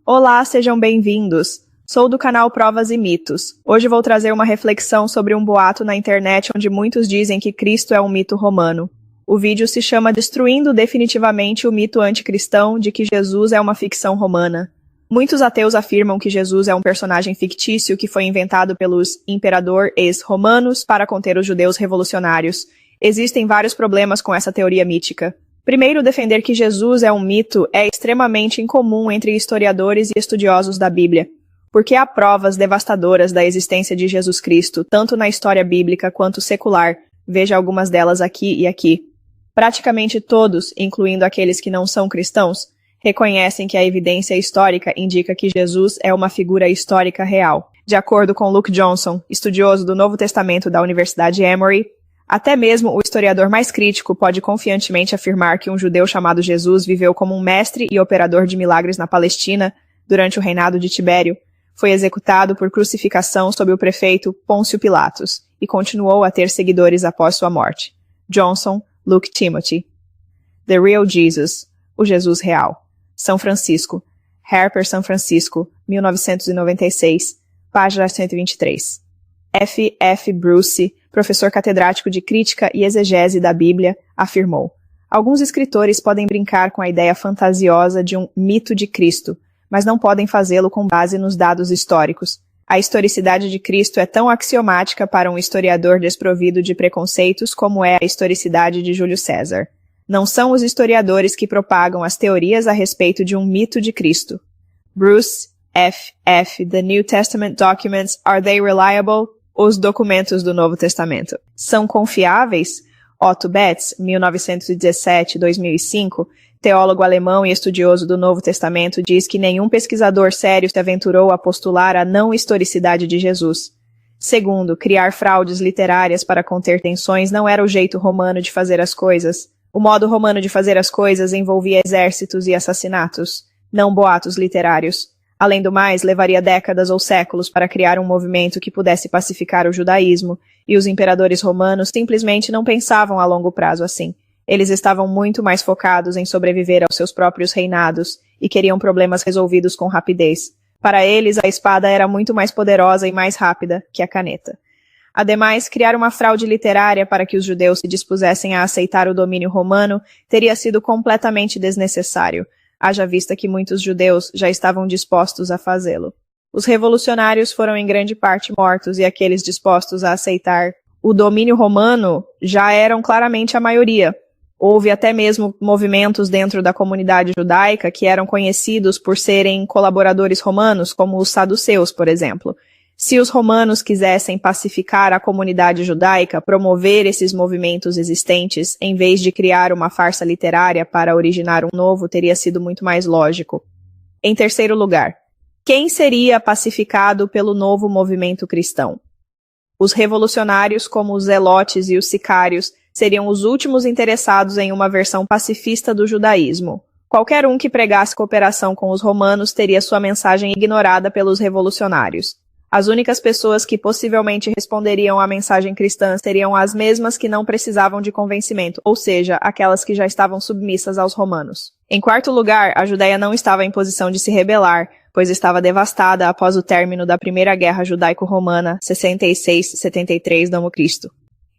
Olá, sejam bem-vindos. Sou do canal Provas e Mitos. Hoje vou trazer uma reflexão sobre um boato na internet onde muitos dizem que Cristo é um mito romano. O vídeo se chama Destruindo Definitivamente o Mito Anticristão de que Jesus é uma ficção romana. Muitos ateus afirmam que Jesus é um personagem fictício que foi inventado pelos imperadores romanos para conter os judeus revolucionários. Existem vários problemas com essa teoria mítica. Primeiro, defender que Jesus é um mito é extremamente incomum entre historiadores e estudiosos da Bíblia, porque há provas devastadoras da existência de Jesus Cristo, tanto na história bíblica quanto secular. Veja algumas delas aqui e aqui. Praticamente todos, incluindo aqueles que não são cristãos, reconhecem que a evidência histórica indica que Jesus é uma figura histórica real. De acordo com Luke Johnson, estudioso do Novo Testamento da Universidade Emory, até mesmo o historiador mais crítico pode confiantemente afirmar que um judeu chamado Jesus viveu como um mestre e operador de milagres na Palestina durante o reinado de Tibério, foi executado por crucificação sob o prefeito Pôncio Pilatos e continuou a ter seguidores após sua morte. Johnson, Luke Timothy. The Real Jesus, o Jesus real. São Francisco. Harper, São Francisco, 1996, página 123. F. F. Bruce, professor catedrático de Crítica e Exegese da Bíblia, afirmou: alguns escritores podem brincar com a ideia fantasiosa de um mito de Cristo, mas não podem fazê-lo com base nos dados históricos. A historicidade de Cristo é tão axiomática para um historiador desprovido de preconceitos como é a historicidade de Júlio César. Não são os historiadores que propagam as teorias a respeito de um mito de Cristo. Bruce, F. F. The New Testament documents, are they reliable? Os documentos do Novo Testamento são confiáveis? Otto Betz, 1917-2005, teólogo alemão e estudioso do Novo Testamento, diz que nenhum pesquisador sério se aventurou a postular a não historicidade de Jesus. Segundo, criar fraudes literárias para conter tensões não era o jeito romano de fazer as coisas. O modo romano de fazer as coisas envolvia exércitos e assassinatos, não boatos literários. Além do mais, levaria décadas ou séculos para criar um movimento que pudesse pacificar o judaísmo, e os imperadores romanos simplesmente não pensavam a longo prazo assim. Eles estavam muito mais focados em sobreviver aos seus próprios reinados e queriam problemas resolvidos com rapidez. Para eles, a espada era muito mais poderosa e mais rápida que a caneta. Ademais, criar uma fraude literária para que os judeus se dispusessem a aceitar o domínio romano teria sido completamente desnecessário, haja vista que muitos judeus já estavam dispostos a fazê-lo. Os revolucionários foram em grande parte mortos e aqueles dispostos a aceitar o domínio romano já eram claramente a maioria. Houve até mesmo movimentos dentro da comunidade judaica que eram conhecidos por serem colaboradores romanos, como os saduceus, por exemplo. Se os romanos quisessem pacificar a comunidade judaica, promover esses movimentos existentes, em vez de criar uma farsa literária para originar um novo, teria sido muito mais lógico. Em terceiro lugar, quem seria pacificado pelo novo movimento cristão? Os revolucionários, como os zelotes e os sicários, seriam os últimos interessados em uma versão pacifista do judaísmo. Qualquer um que pregasse cooperação com os romanos teria sua mensagem ignorada pelos revolucionários. As únicas pessoas que possivelmente responderiam à mensagem cristã seriam as mesmas que não precisavam de convencimento, ou seja, aquelas que já estavam submissas aos romanos. Em quarto lugar, a Judéia não estava em posição de se rebelar, pois estava devastada após o término da Primeira Guerra Judaico-Romana, 66-73 d.C.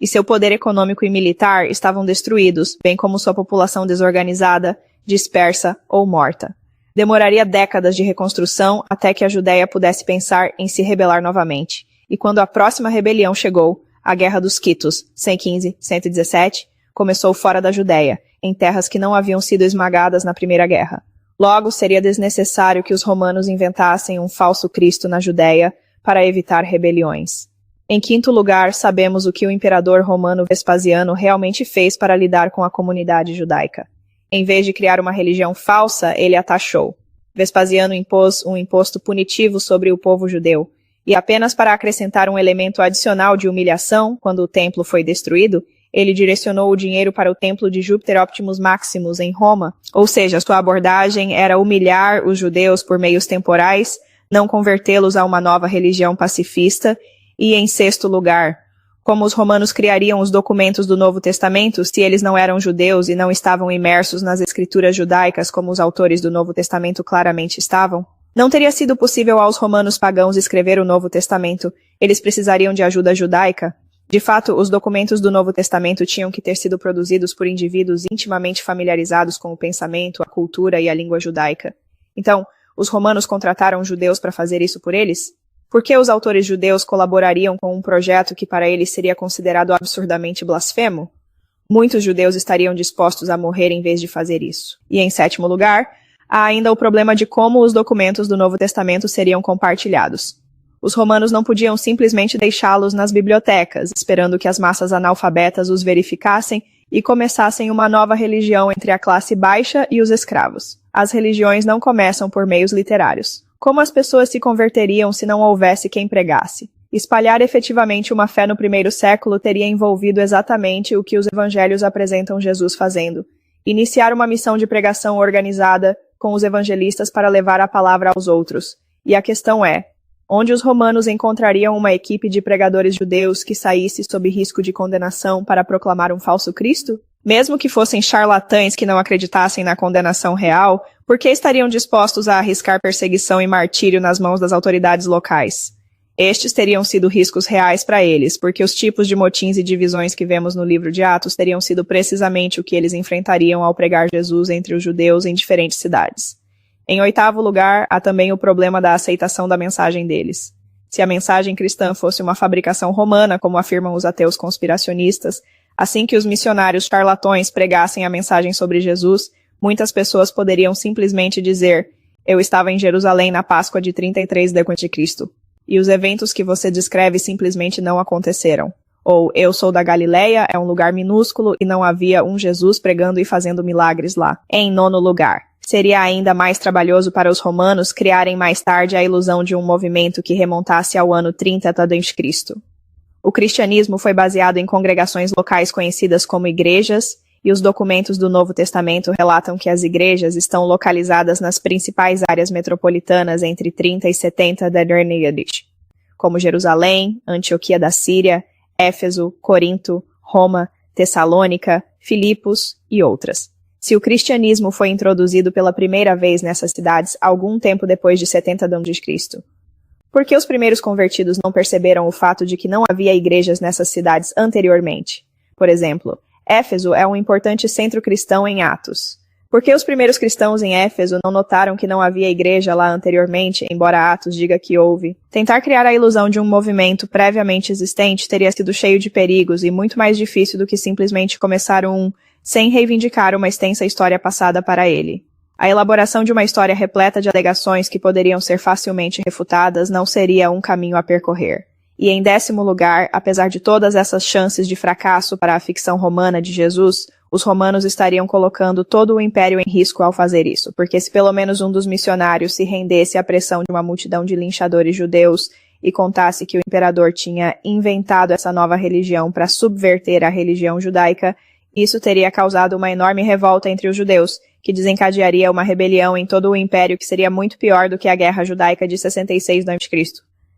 E seu poder econômico e militar estavam destruídos, bem como sua população desorganizada, dispersa ou morta. Demoraria décadas de reconstrução até que a Judéia pudesse pensar em se rebelar novamente. E quando a próxima rebelião chegou, a Guerra dos Quitos, 115-117, começou fora da Judéia, em terras que não haviam sido esmagadas na Primeira Guerra. Logo, seria desnecessário que os romanos inventassem um falso Cristo na Judéia para evitar rebeliões. Em quinto lugar, sabemos o que o imperador romano Vespasiano realmente fez para lidar com a comunidade judaica. Em vez de criar uma religião falsa, ele a taxou. Vespasiano impôs um imposto punitivo sobre o povo judeu, e apenas para acrescentar um elemento adicional de humilhação, quando o templo foi destruído, ele direcionou o dinheiro para o templo de Júpiter Optimus Maximus em Roma, ou seja, sua abordagem era humilhar os judeus por meios temporais, não convertê-los a uma nova religião pacifista, e em sexto lugar, como os romanos criariam os documentos do Novo Testamento se eles não eram judeus e não estavam imersos nas escrituras judaicas como os autores do Novo Testamento claramente estavam? Não teria sido possível aos romanos pagãos escrever o Novo Testamento. Eles precisariam de ajuda judaica. De fato, os documentos do Novo Testamento tinham que ter sido produzidos por indivíduos intimamente familiarizados com o pensamento, a cultura e a língua judaica. Então, os romanos contrataram judeus para fazer isso por eles? Por que os autores judeus colaborariam com um projeto que para eles seria considerado absurdamente blasfemo? Muitos judeus estariam dispostos a morrer em vez de fazer isso. E em sétimo lugar, há ainda o problema de como os documentos do Novo Testamento seriam compartilhados. Os romanos não podiam simplesmente deixá-los nas bibliotecas, esperando que as massas analfabetas os verificassem e começassem uma nova religião entre a classe baixa e os escravos. As religiões não começam por meios literários. Como as pessoas se converteriam se não houvesse quem pregasse? Espalhar efetivamente uma fé no primeiro século teria envolvido exatamente o que os evangelhos apresentam Jesus fazendo. Iniciar uma missão de pregação organizada com os evangelistas para levar a palavra aos outros. E a questão é, onde os romanos encontrariam uma equipe de pregadores judeus que saísse sob risco de condenação para proclamar um falso Cristo? Mesmo que fossem charlatães que não acreditassem na condenação real, por que estariam dispostos a arriscar perseguição e martírio nas mãos das autoridades locais? Estes teriam sido riscos reais para eles, porque os tipos de motins e divisões que vemos no livro de Atos teriam sido precisamente o que eles enfrentariam ao pregar Jesus entre os judeus em diferentes cidades. Em oitavo lugar, há também o problema da aceitação da mensagem deles. Se a mensagem cristã fosse uma fabricação romana, como afirmam os ateus conspiracionistas, assim que os missionários charlatões pregassem a mensagem sobre Jesus, muitas pessoas poderiam simplesmente dizer: "Eu estava em Jerusalém na Páscoa de 33 d.C., e os eventos que você descreve simplesmente não aconteceram." Ou "Eu sou da Galileia, é um lugar minúsculo e não havia um Jesus pregando e fazendo milagres lá." Em nono lugar, seria ainda mais trabalhoso para os romanos criarem mais tarde a ilusão de um movimento que remontasse ao ano 30 a.C. O cristianismo foi baseado em congregações locais conhecidas como igrejas, e os documentos do Novo Testamento relatam que as igrejas estão localizadas nas principais áreas metropolitanas entre 30 e 70 d.C., como Jerusalém, Antioquia da Síria, Éfeso, Corinto, Roma, Tessalônica, Filipos e outras. Se o cristianismo foi introduzido pela primeira vez nessas cidades algum tempo depois de 70 d.C., por que os primeiros convertidos não perceberam o fato de que não havia igrejas nessas cidades anteriormente? Por exemplo, Éfeso é um importante centro cristão em Atos. Por que os primeiros cristãos em Éfeso não notaram que não havia igreja lá anteriormente, embora Atos diga que houve? Tentar criar a ilusão de um movimento previamente existente teria sido cheio de perigos e muito mais difícil do que simplesmente começar sem reivindicar uma extensa história passada para ele. A elaboração de uma história repleta de alegações que poderiam ser facilmente refutadas não seria um caminho a percorrer. E em 10º lugar, apesar de todas essas chances de fracasso para a ficção romana de Jesus, os romanos estariam colocando todo o império em risco ao fazer isso, porque se pelo menos um dos missionários se rendesse à pressão de uma multidão de linchadores judeus e contasse que o imperador tinha inventado essa nova religião para subverter a religião judaica, isso teria causado uma enorme revolta entre os judeus, que desencadearia uma rebelião em todo o império que seria muito pior do que a guerra judaica de 66 d.C.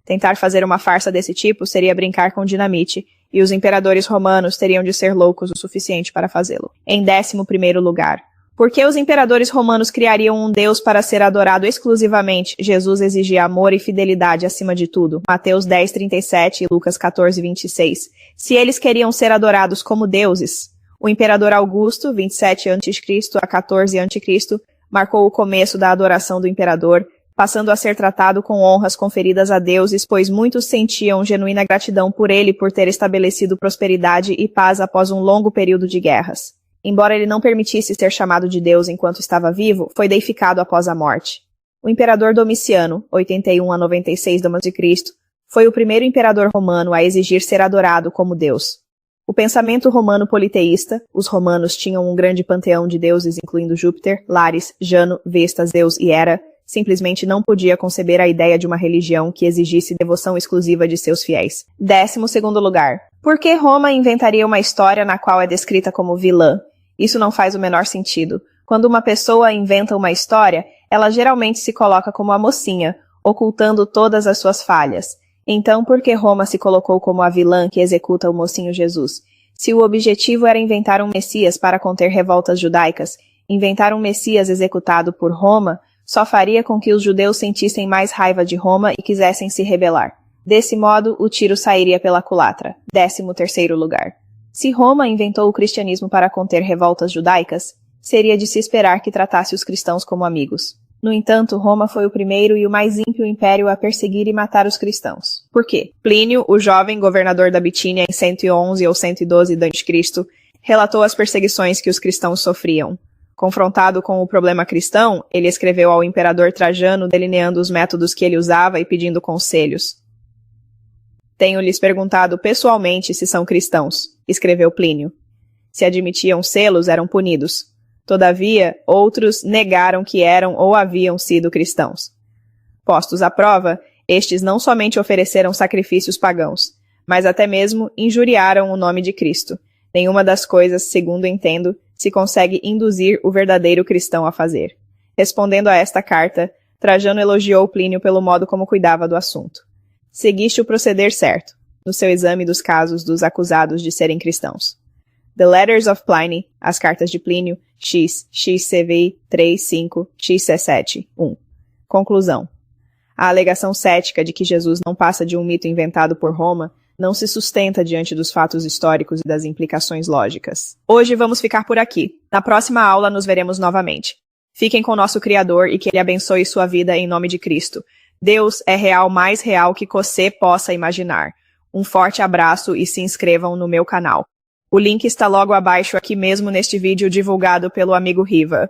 Tentar fazer uma farsa desse tipo seria brincar com dinamite, e os imperadores romanos teriam de ser loucos o suficiente para fazê-lo. Em 11º lugar, por que os imperadores romanos criariam um Deus para ser adorado exclusivamente? Jesus exigia amor e fidelidade acima de tudo. Mateus 10:37 e Lucas 14:26. Se eles queriam ser adorados como deuses, o imperador Augusto, 27 a.C. a 14 a.C., marcou o começo da adoração do imperador, passando a ser tratado com honras conferidas a deuses, pois muitos sentiam genuína gratidão por ele por ter estabelecido prosperidade e paz após um longo período de guerras. Embora ele não permitisse ser chamado de Deus enquanto estava vivo, foi deificado após a morte. O imperador Domiciano, 81 a 96 d.C., foi o primeiro imperador romano a exigir ser adorado como Deus. O pensamento romano politeísta, os romanos tinham um grande panteão de deuses incluindo Júpiter, Lares, Jano, Vesta, Zeus e Hera, simplesmente não podia conceber a ideia de uma religião que exigisse devoção exclusiva de seus fiéis. 12º lugar. Por que Roma inventaria uma história na qual é descrita como vilã? Isso não faz o menor sentido. Quando uma pessoa inventa uma história, ela geralmente se coloca como a mocinha, ocultando todas as suas falhas. Então, por que Roma se colocou como a vilã que executa o mocinho Jesus? Se o objetivo era inventar um Messias para conter revoltas judaicas, inventar um Messias executado por Roma só faria com que os judeus sentissem mais raiva de Roma e quisessem se rebelar. Desse modo, o tiro sairia pela culatra. 13º lugar. Se Roma inventou o cristianismo para conter revoltas judaicas, seria de se esperar que tratasse os cristãos como amigos. No entanto, Roma foi o primeiro e o mais ímpio império a perseguir e matar os cristãos. Por quê? Plínio, o jovem governador da Bitínia em 111 ou 112 d.C., relatou as perseguições que os cristãos sofriam. Confrontado com o problema cristão, ele escreveu ao imperador Trajano delineando os métodos que ele usava e pedindo conselhos. Tenho-lhes perguntado pessoalmente se são cristãos, escreveu Plínio. Se admitiam selos, eram punidos. Todavia, outros negaram que eram ou haviam sido cristãos. Postos à prova, estes não somente ofereceram sacrifícios pagãos, mas até mesmo injuriaram o nome de Cristo. Nenhuma das coisas, segundo entendo, se consegue induzir o verdadeiro cristão a fazer. Respondendo a esta carta, Trajano elogiou Plínio pelo modo como cuidava do assunto. Seguiste o proceder certo, no seu exame dos casos dos acusados de serem cristãos. The Letters of Pliny, as cartas de Plínio, X, XCV 3.5, XC7, 1. Conclusão. A alegação cética de que Jesus não passa de um mito inventado por Roma não se sustenta diante dos fatos históricos e das implicações lógicas. Hoje vamos ficar por aqui. Na próxima aula nos veremos novamente. Fiquem com nosso Criador e que Ele abençoe sua vida em nome de Cristo. Deus é real, mais real que você possa imaginar. Um forte abraço e se inscrevam no meu canal. O link está logo abaixo aqui mesmo neste vídeo divulgado pelo amigo Riva.